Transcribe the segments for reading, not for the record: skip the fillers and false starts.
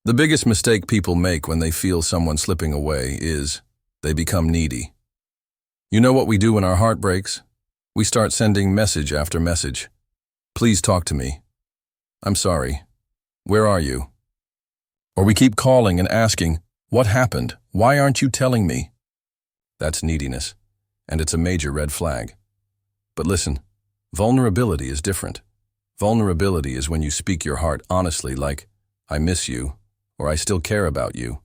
The biggest mistake people make when they feel someone slipping away is they become needy. You know what we do when our heart breaks? We start sending message after message. Please talk to me. I'm sorry. Where are you? Or we keep calling and asking, what happened? Why aren't you telling me? That's neediness, and it's a major red flag. But listen, vulnerability is different. Vulnerability is when you speak your heart honestly, like, I miss you, or I still care about you.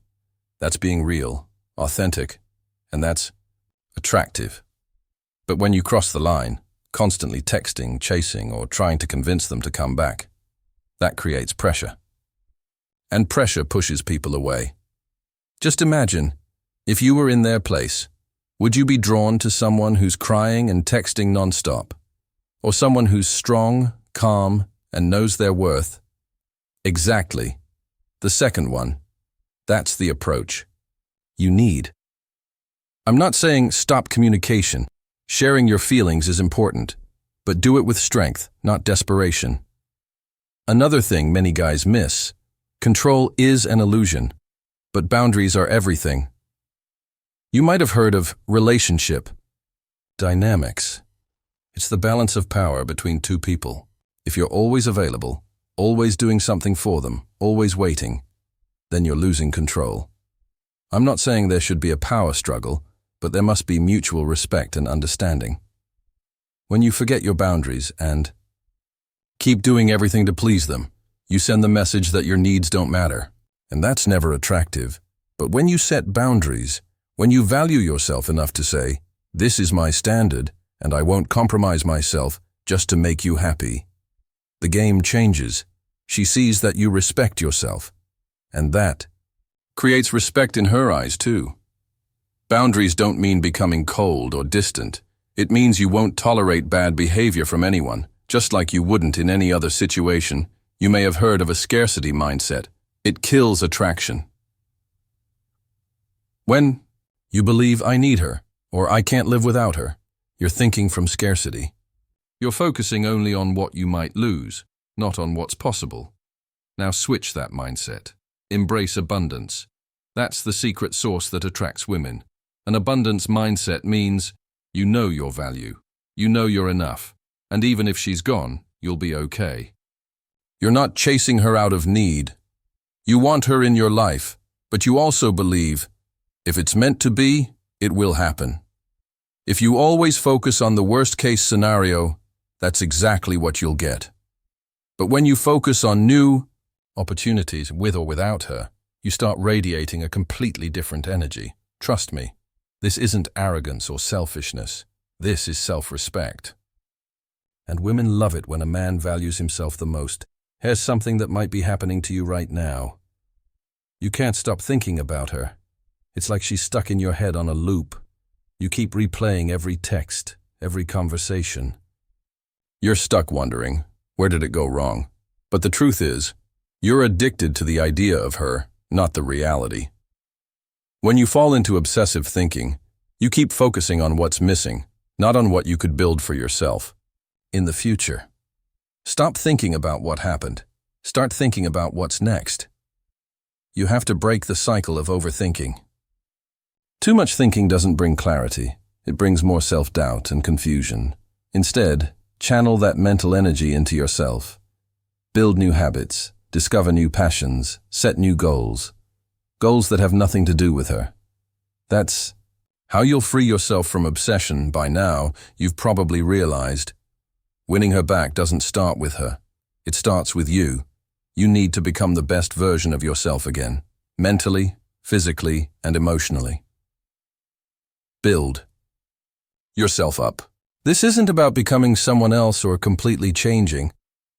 That's being real, authentic, and that's attractive. But when you cross the line, constantly texting, chasing, or trying to convince them to come back, that creates pressure. And pressure pushes people away. Just imagine, if you were in their place, would you be drawn to someone who's crying and texting nonstop? Or someone who's strong, calm, and knows their worth? Exactly. The second one. That's the approach you need. I'm not saying stop communication. Sharing your feelings is important, but do it with strength, not desperation. Another thing many guys miss: control is an illusion, but boundaries are everything. You might have heard of relationship dynamics. It's the balance of power between two people. If you're always available, always doing something for them, always waiting, then you're losing control. I'm not saying there should be a power struggle, but there must be mutual respect and understanding. When you forget your boundaries and keep doing everything to please them, you send the message that your needs don't matter, and that's never attractive. But when you set boundaries, when you value yourself enough to say, this is my standard, and I won't compromise myself just to make you happy, the game changes. She sees that you respect yourself, and that creates respect in her eyes too. Boundaries don't mean becoming cold or distant. It means you won't tolerate bad behavior from anyone, just like you wouldn't in any other situation. You may have heard of a scarcity mindset. It kills attraction. When you believe I need her, or I can't live without her, you're thinking from scarcity. You're focusing only on what you might lose, not on what's possible. Now switch that mindset. Embrace abundance. That's the secret sauce that attracts women. An abundance mindset means you know your value, you know you're enough, and even if she's gone, you'll be okay. You're not chasing her out of need. You want her in your life, but you also believe, if it's meant to be, it will happen. If you always focus on the worst-case scenario, that's exactly what you'll get. But when you focus on new opportunities with or without her, you start radiating a completely different energy. Trust me, this isn't arrogance or selfishness. This is self-respect. And women love it when a man values himself the most. Here's something that might be happening to you right now. You can't stop thinking about her. It's like she's stuck in your head on a loop. You keep replaying every text, every conversation. You're stuck wondering, where did it go wrong? But the truth is, you're addicted to the idea of her, not the reality. When you fall into obsessive thinking, you keep focusing on what's missing, not on what you could build for yourself in the future. Stop thinking about what happened. Start thinking about what's next. You have to break the cycle of overthinking. Too much thinking doesn't bring clarity. It brings more self-doubt and confusion. Instead, channel that mental energy into yourself. Build new habits, discover new passions, set new goals. Goals that have nothing to do with her. That's how you'll free yourself from obsession. By now, you've probably realized winning her back doesn't start with her. It starts with you. You need to become the best version of yourself again, mentally, physically, and emotionally. Build yourself up. This isn't about becoming someone else or completely changing.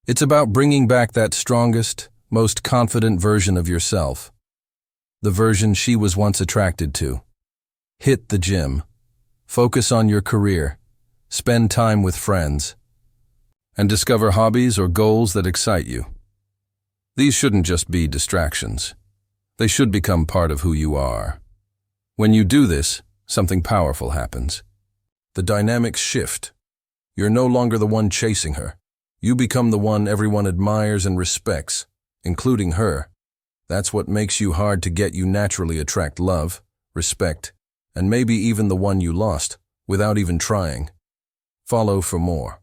It's about bringing back that strongest, most confident version of yourself. The version she was once attracted to. Hit the gym. Focus on your career. Spend time with friends. And discover hobbies or goals that excite you. These shouldn't just be distractions. They should become part of who you are. When you do this, something powerful happens. The dynamics shift. You're no longer the one chasing her. You become the one everyone admires and respects, including her. That's what makes you hard to get. You naturally attract love, respect, and maybe even the one you lost, without even trying. Follow for more.